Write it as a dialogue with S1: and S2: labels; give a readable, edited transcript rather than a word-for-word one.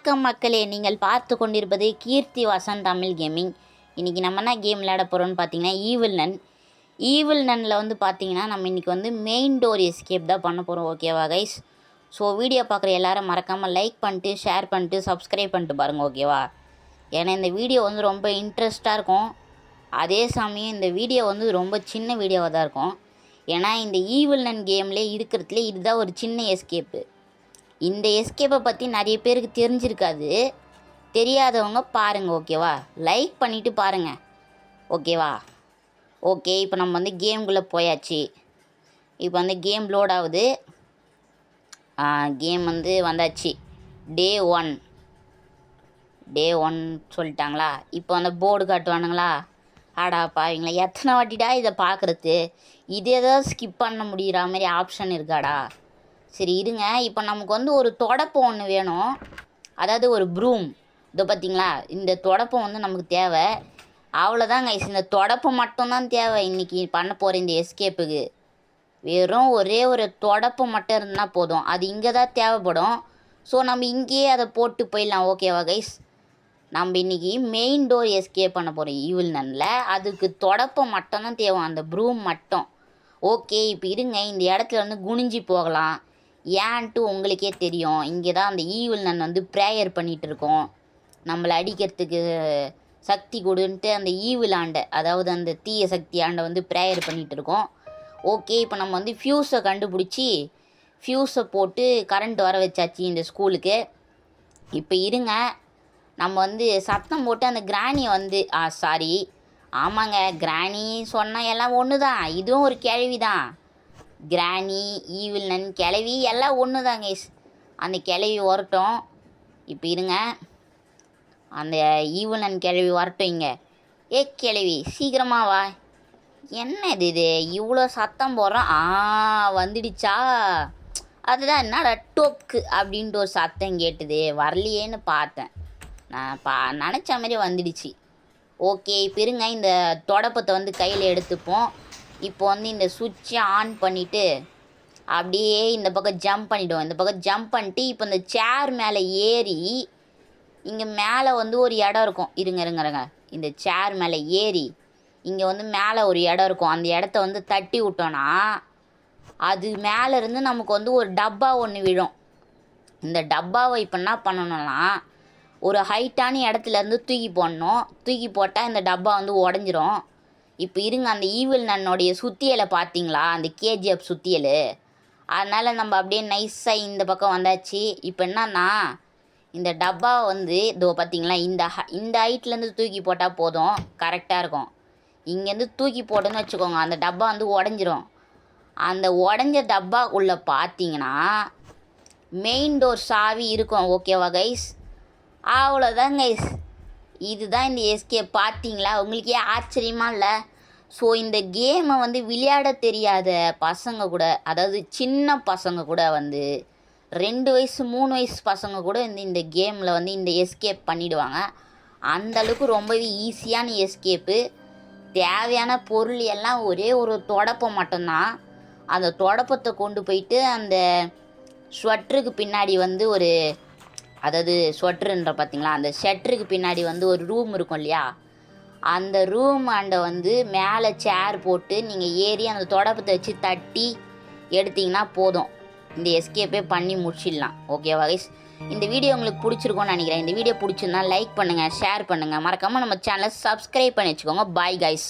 S1: வணக்கம் மக்களே, நீங்கள் பார்த்து கொண்டிருப்பது கீர்த்தி வாசன் தமிழ் கேமிங். இன்றைக்கி நம்ம என்ன கேம் விளையாட போகிறோம்னு பார்த்தீங்கன்னா ஈவில் நன்னில் வந்து பார்த்தீங்கன்னா நம்ம இன்றைக்கி வந்து மெயின் டோர் எஸ்கேப் தான் பண்ண போகிறோம். ஓகேவா கைஸ்? ஸோ வீடியோ பார்க்குற எல்லாரும் மறக்காமல் லைக் பண்ணிட்டு ஷேர் பண்ணிட்டு சப்ஸ்கிரைப் பண்ணிட்டு பாருங்கள். ஓகேவா? ஏன்னா இந்த வீடியோ வந்து ரொம்ப இன்ட்ரெஸ்ட்டாக இருக்கும். அதே சமயம் இந்த வீடியோ வந்து ரொம்ப சின்ன வீடியோவாக தான் இருக்கும். ஏன்னா இந்த ஈவில் நன் கேம்லேயே இருக்கிறதுலே இதுதான் ஒரு சின்ன எஸ்கேப்பு. இந்த எஸ்கேப்பை பற்றி நிறைய பேருக்கு தெரிஞ்சிருக்காது. தெரியாதவங்க பாருங்கள். ஓகேவா? லைக் பண்ணிவிட்டு பாருங்கள். ஓகேவா? ஓகே, இப்போ நம்ம வந்து கேம்குள்ளே போயாச்சு. இப்போ வந்து கேம் லோட் ஆகுது. கேம் வந்து வந்தாச்சு. டே ஒன் சொல்லிட்டாங்களா? இப்போ வந்து போர்டு காட்டுவானுங்களா? ஆடா பாவீங்களா, எத்தனை வாட்டிடா இதை பார்க்குறது? இது ஏதாவது ஸ்கிப் பண்ண முடிகிற மாதிரி ஆப்ஷன் இருக்காடா? சரி இருங்க, இப்போ நமக்கு வந்து ஒரு தொடப்பம் ஒன்று வேணும். அதாவது ஒரு ப்ரூம். இதோ பார்த்தீங்களா, இந்த தொடப்பம் வந்து நமக்கு தேவை. அவ்வளோதாங்க, இந்த தொடப்பம் மட்டும்தான் தேவை இன்றைக்கி பண்ண போகிற இந்த எஸ்கேப்புக்கு. வெறும் ஒரே ஒரு தொடப்பம் மட்டும் இருந்தால் போதும். அது இங்கே தான் தேவைப்படும். ஸோ நம்ம இங்கேயே அதை போட்டு போயிடலாம். ஓகேவா கைஸ்? நம்ம இன்றைக்கி மெயின் டோர் எஸ்கேப் பண்ண போகிறோம் ஈவில் நன்னில். அதுக்கு தொடப்பம் மட்டும்தான் தேவை, அந்த ப்ரூம் மட்டும். ஓகே, இப்போ இருங்க, இந்த இடத்துல வந்து குனிஞ்சி போகலாம். ஏன்ட்டு உங்களுக்கே தெரியும். இங்கே தான் அந்த ஈவில் நன் வந்து ப்ரேயர் பண்ணிகிட்டு இருக்கோம். நம்மளை அடிக்கிறதுக்கு சக்தி கொடுன்ட்டு அந்த ஈவில் ஆண்டை, அதாவது அந்த தீய சக்தி ஆண்டை வந்து ப்ரேயர் பண்ணிகிட்டு இருக்கோம். ஓகே, இப்போ நம்ம வந்து ஃப்யூஸை கண்டுபிடிச்சி ஃப்யூஸை போட்டு கரண்ட் வர வச்சாச்சு இந்த ஸ்கூலுக்கு. இப்போ இருங்க, நம்ம வந்து சத்தம் போட்டு அந்த கிராணியை வந்து சாரி ஆமாங்க, கிராணி சொன்னால் எல்லாம் ஒன்று தான். இதுவும் ஒரு கேள்வி தான். கிராணி, ஈவில் நன், கிளவி எல்லாம் ஒன்று தான் கைஸ். அந்த கிளவி வரட்டும். இப்போ இருங்க, அந்த ஈவில் நன் கிளவி வரட்டும். இங்கே கிளவி சீக்கிரமாக வா. என்ன இது இவ்வளோ சத்தம் போடுறோம்? வந்துடுச்சா? அதுதான் என்னடா டொக்கு அப்படின்ட்டு ஒரு சத்தம் கேட்டுது. வரலையேன்னு பார்த்தேன். நான் நினச்ச மாதிரி வந்துடுச்சு. ஓகே, இப்போ இருங்க, இந்த தொடப்பத்தை வந்து கையில் எடுத்துப்போம். இப்போ வந்து இந்த சுவிட்சை ஆன் பண்ணிவிட்டு அப்படியே இந்த பக்கம் ஜம்ப் பண்ணிவிடுவோம். இந்த பக்கம் ஜம்ப் பண்ணிட்டு இப்போ இந்த சேர் மேலே ஏறி இங்கே மேலே வந்து ஒரு இடம் இருக்கும். இருங்க, இந்த சேர் மேலே ஏறி இங்கே வந்து மேலே ஒரு இடம் இருக்கும். அந்த இடத்த வந்து தட்டி விட்டோன்னா அது மேலேருந்து நமக்கு வந்து ஒரு டப்பா ஒன்று விழும். இந்த டப்பாவை இப்போ என்ன பண்ணணும்னா ஒரு ஹைட்டான இடத்துலேருந்து தூக்கி போடணும். தூக்கி போட்டால் இந்த டப்பா வந்து உடஞ்சிரும். இப்போ இருங்க, அந்த ஈவில் நன்னோடைய சுத்தியலை பார்த்தீங்களா? அந்த கேஜிஎஃப் சுத்தியல். அதனால் நம்ம அப்படியே நைஸாக இந்த பக்கம் வந்தாச்சு. இப்போ என்னன்னா இந்த டப்பா வந்து இதோ பார்த்தீங்களா, இந்த ஹைட்லேருந்து தூக்கி போட்டால் போதும், கரெக்டாக இருக்கும். இங்கேருந்து தூக்கி போட்டோன்னு வச்சுக்கோங்க, அந்த டப்பா வந்து உடஞ்சிரும். அந்த உடஞ்ச டப்பா உள்ளே பார்த்தீங்கன்னா மெயின் டோர் சாவி இருக்கும். ஓகேவா கைஸ்? அவ்வளோதான் கைஸ். இதுதான் இந்த எஸ்கேப். பார்த்தீங்களா? உங்களுக்கே ஆச்சரியமா இல்லை? ஸோ இந்த கேமை வந்து விளையாட தெரியாத பசங்க கூட, அதாவது சின்ன பசங்க கூட வந்து 2 வயசு 3 வயசு பசங்க கூட இந்த கேமில் வந்து இந்த எஸ்கேப் பண்ணிவிடுவாங்க. அந்தளவுக்கு ரொம்பவே ஈஸியான எஸ்கேப்பு. தேவையான பொருள் எல்லாம் ஒரே ஒரு தொடப்பம் மட்டும்தான். அந்த தொடப்பத்தை கொண்டு போயிட்டு அந்த ஸ்வெட்டருக்கு பின்னாடி வந்து ஒரு, அதாவது ஸ்வெட்டருன்ற பார்த்தீங்களா, அந்த ஷெட்டருக்கு பின்னாடி வந்து ஒரு ரூம் இருக்கும் இல்லையா, அந்த ரூம் அண்டை வந்து மேலே சேர் போட்டு நீங்கள் ஏறி அந்த தொடப்பத்தை வச்சு தட்டி எடுத்திங்கன்னா போதும். இந்த எஸ்கேப்பே பண்ணி முடிச்சிடலாம். ஓகேவா கைஸ்? இந்த வீடியோ உங்களுக்கு பிடிச்சிருக்கோன்னு நினைக்கிறேன். இந்த வீடியோ பிடிச்சிருந்தா லைக் பண்ணுங்கள், ஷேர் பண்ணுங்கள், மறக்காமல் நம்ம சேனலை சப்ஸ்கிரைப் பண்ணி வச்சுக்கோங்க. Bye guys.